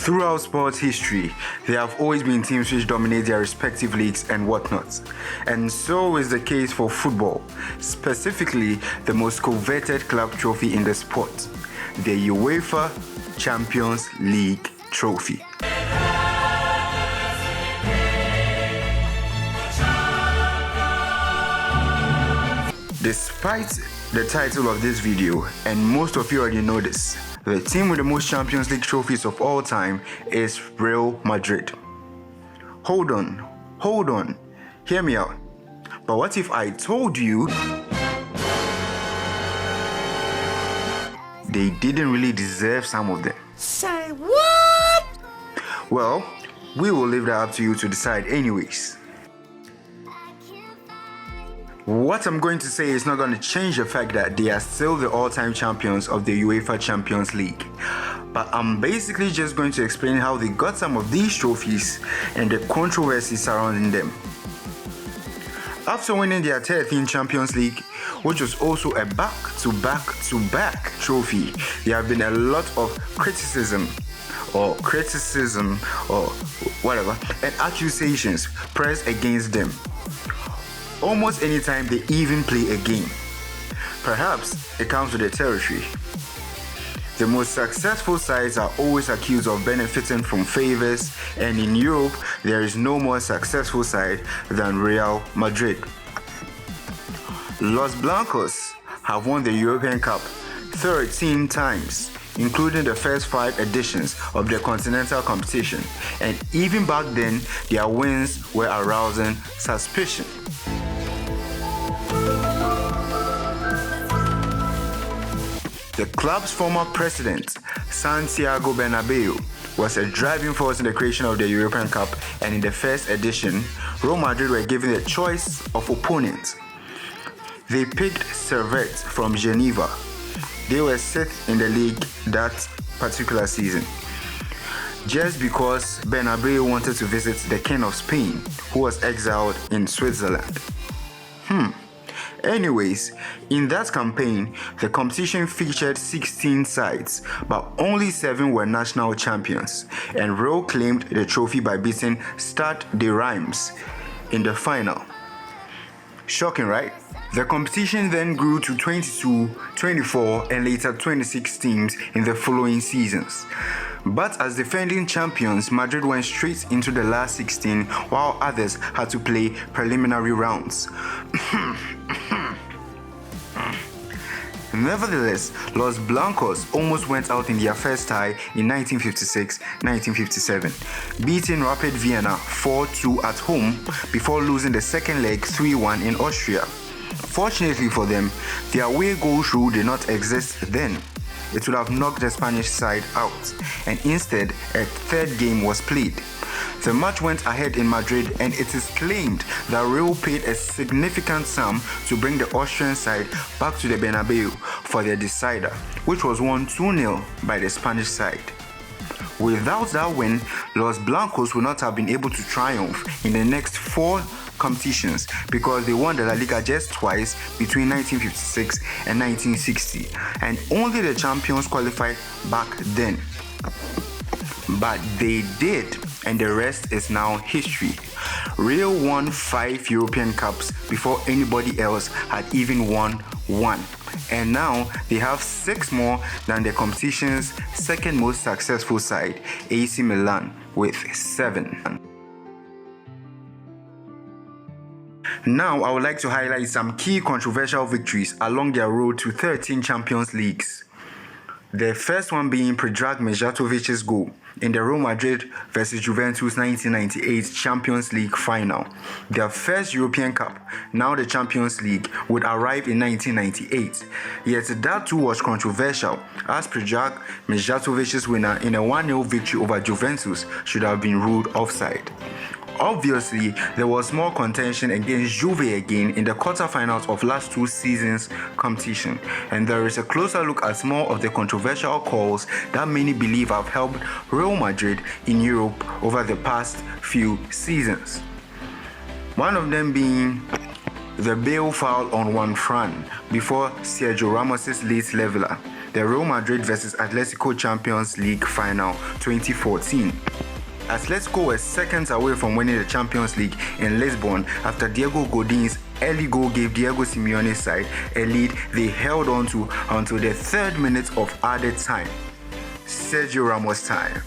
Throughout sports history, there have always been teams which dominate their respective leagues and whatnot. And so is the case for football, specifically the most coveted club trophy in the sport, the UEFA Champions League trophy. Despite the title of this video, and most of you already know this, the team with the most Champions League trophies of all time is Real Madrid. Hold on, hear me out. But what if I told you they didn't really deserve some of them? Say what? Well, we will leave that up to you to decide anyways. What I'm going to say is not going to change the fact that they are still the all-time champions of the UEFA Champions League. But I'm basically just going to explain how they got some of these trophies and the controversies surrounding them. After winning their 13th Champions League, which was also a back-to-back trophy, there have been a lot of criticism or whatever and accusations pressed against them. Almost anytime they even play a game. Perhaps it comes with the territory. The most successful sides are always accused of benefiting from favors, and in Europe, there is no more successful side than Real Madrid. Los Blancos have won the European Cup 13 times, including the first 5 editions of the continental competition, and even back then, their wins were arousing suspicion. The club's former president, Santiago Bernabeu, was a driving force in the creation of the European Cup, and in the first edition, Real Madrid were given the choice of opponent. They picked Servette from Geneva. They were 6th in the league that particular season, just because Bernabeu wanted to visit the King of Spain, who was exiled in Switzerland. Anyways, in that campaign, the competition featured 16 sides, but only 7 were national champions, and Real claimed the trophy by beating Stade de Reims in the final. Shocking, right? The competition then grew to 22, 24, and later 26 teams in the following seasons. But as defending champions, Madrid went straight into the last 16, while others had to play preliminary rounds. Nevertheless, Los Blancos almost went out in their first tie in 1956-1957, beating Rapid Vienna 4-2 at home before losing the second leg 3-1 in Austria. Fortunately for them, the away goal rule did not exist then. It would have knocked the Spanish side out, and instead a third game was played. The match went ahead in Madrid, and it is claimed that Real paid a significant sum to bring the Austrian side back to the Bernabeu for their decider, which was won 2-0 by the Spanish side. Without that win, Los Blancos would not have been able to triumph in the next 4 competitions because they won the La Liga just twice between 1956 and 1960, and only the champions qualified back then. But they did, and the rest is now history. Real won 5 European Cups before anybody else had even won 1. And now they have 6 more than the competition's second most successful side, AC Milan, with 7. Now I would like to highlight some key controversial victories along their road to 13 Champions Leagues. The first one being Predrag Mijatović's goal in the Real Madrid vs Juventus 1998 Champions League final. Their first European Cup, now the Champions League, would arrive in 1998. Yet that too was controversial, as Predrag Mijatović's winner in a 1-0 victory over Juventus should have been ruled offside. Obviously, there was more contention against Juve again in the quarterfinals of last 2 seasons' competition, and there is a closer look at more of the controversial calls that many believe have helped Real Madrid in Europe over the past few seasons. One of them being the Bale foul on Juan Fran before Sergio Ramos' late leveler. the Real Madrid vs Atletico Champions League final 2014. Atletico were seconds away from winning the Champions League in Lisbon after Diego Godin's early goal gave Diego Simeone's side a lead they held on to until the 3rd minute of added time. Sergio Ramos time.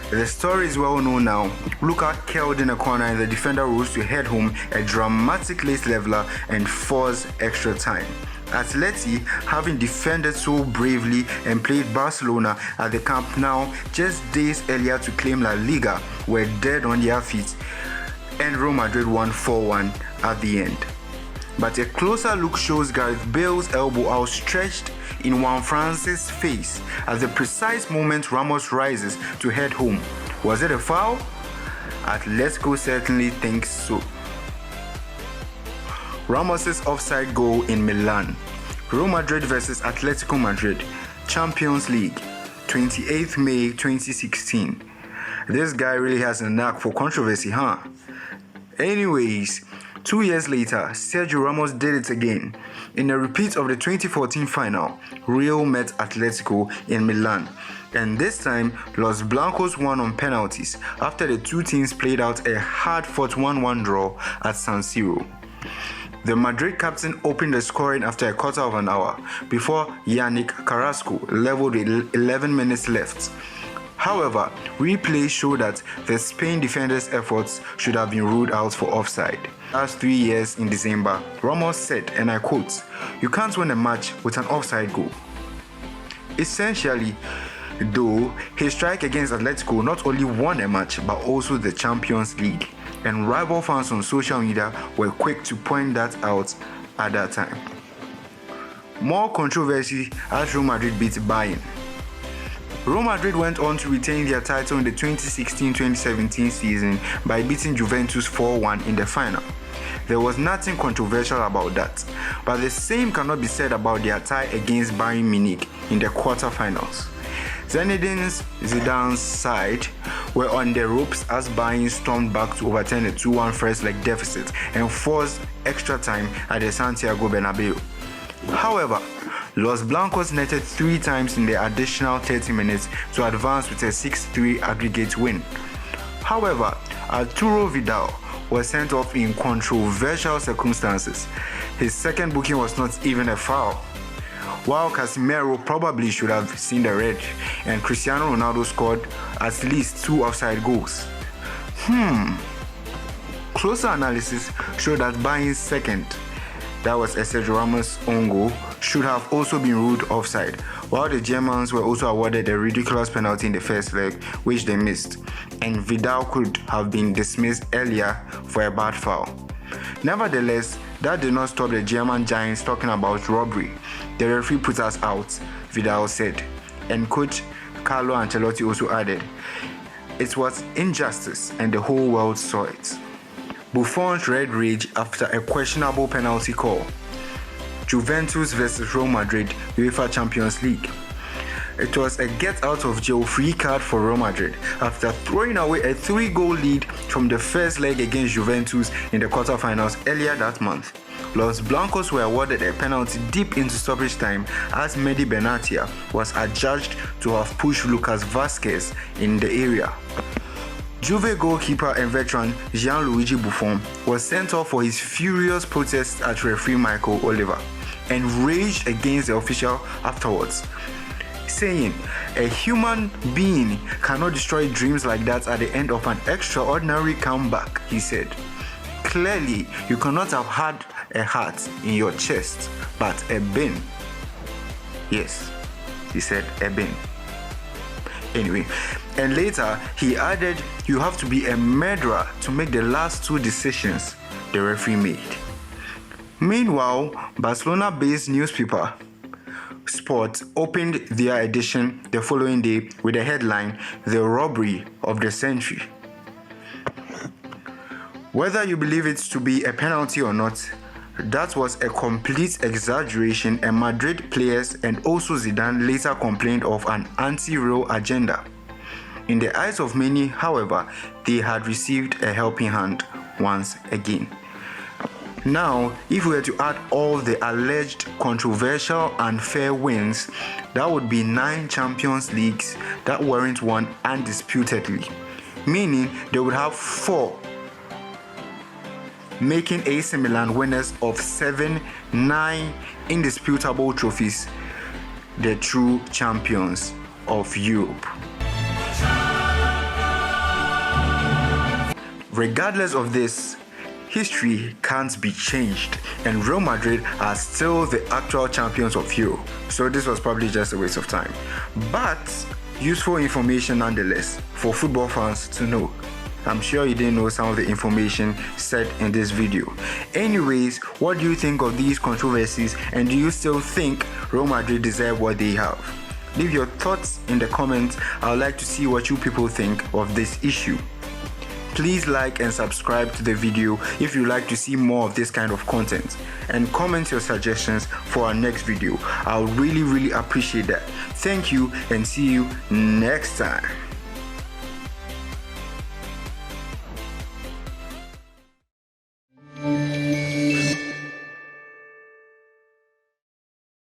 The story is well known now. Luka curled in a corner and the defender rose to head home a dramatic late leveler and forced extra time. Atleti, having defended so bravely and played Barcelona at the Camp Nou just days earlier to claim La Liga, were dead on their feet, and Real Madrid won 4-1 at the end. But a closer look shows Gareth Bale's elbow outstretched in Juan France's face at the precise moment Ramos rises to head home. Was it a foul? Atletico certainly thinks so. Ramos's offside goal in Milan. Real Madrid vs Atletico Madrid, Champions League, 28th May 2016. This guy really has a knack for controversy, huh? Anyways, 2 years later, Sergio Ramos did it again. In a repeat of the 2014 final, Real met Atletico in Milan, and this time Los Blancos won on penalties after the two teams played out a hard-fought 1-1 draw at San Siro. The Madrid captain opened the scoring after a quarter of an hour before Yannick Carrasco leveled with 11 minutes left. However, replays show that the Spain defender's efforts should have been ruled out for offside. Last 3 years in December, Ramos said, and I quote, "You can't win a match with an offside goal." Essentially, though, his strike against Atletico not only won a match but also the Champions League, and rival fans on social media were quick to point that out at that time. More controversy as Real Madrid beat Bayern. Real Madrid went on to retain their title in the 2016-2017 season by beating Juventus 4-1 in the final. There was nothing controversial about that, but the same cannot be said about their tie against Bayern Munich in the quarter-finals. Zinedine Zidane's side were on the ropes as Bayern stormed back to overturn a 2-1 first-leg deficit and forced extra time at the Santiago Bernabeu. However, Los Blancos netted 3 times in the additional 30 minutes to advance with a 6-3 aggregate win. However, Arturo Vidal was sent off in controversial circumstances. His second booking was not even a foul, while Casemiro probably should have seen the red, and Cristiano Ronaldo scored at least 2 offside goals. Closer analysis showed that Bayern's second, that was a Sergio Ramos own goal, should have also been ruled offside, while the Germans were also awarded a ridiculous penalty in the first leg, which they missed, and Vidal could have been dismissed earlier for a bad foul. Nevertheless, that did not stop the German giants talking about robbery. "The referee put us out," Vidal said, and coach Carlo Ancelotti also added, "It was injustice and the whole world saw it." Buffon's red rage after a questionable penalty call. Juventus vs Real Madrid, UEFA Champions League. It was a get-out-of-jail free card for Real Madrid after throwing away a 3-goal lead from the first leg against Juventus in the quarterfinals earlier that month. Los Blancos were awarded a penalty deep into stoppage time as Mehdi Benatia was adjudged to have pushed Lucas Vazquez in the area. Juve goalkeeper and veteran Gianluigi Buffon was sent off for his furious protests at referee Michael Oliver and raged against the official afterwards, saying, "A human being cannot destroy dreams like that at the end of an extraordinary comeback," he said. "Clearly, you cannot have had a heart in your chest, but a bin." Yes, he said a bin. Anyway, and later he added, "You have to be a murderer to make the last 2 decisions the referee made." Meanwhile, Barcelona-based newspaper Sport opened their edition the following day with the headline, "The Robbery of the Century." Whether you believe it to be a penalty or not, that was a complete exaggeration, and Madrid players and also Zidane later complained of an anti-Real agenda. In the eyes of many, however, they had received a helping hand once again. Now, if we were to add all the alleged controversial and fair wins, that would be 9 Champions Leagues that weren't won undisputedly, meaning they would have 4, making AC Milan winners of 9 indisputable trophies, the true champions of Europe. Regardless of this, history can't be changed, and Real Madrid are still the actual champions of Europe. So this was probably just a waste of time, but useful information nonetheless for football fans to know. I'm sure you didn't know some of the information said in this video. Anyways, what do you think of these controversies, and do you still think Real Madrid deserve what they have? Leave your thoughts in the comments. I would like to see what you people think of this issue. Please like and subscribe to the video if you like to see more of this kind of content, and comment your suggestions for our next video. I'll really appreciate that. Thank you, and see you next time.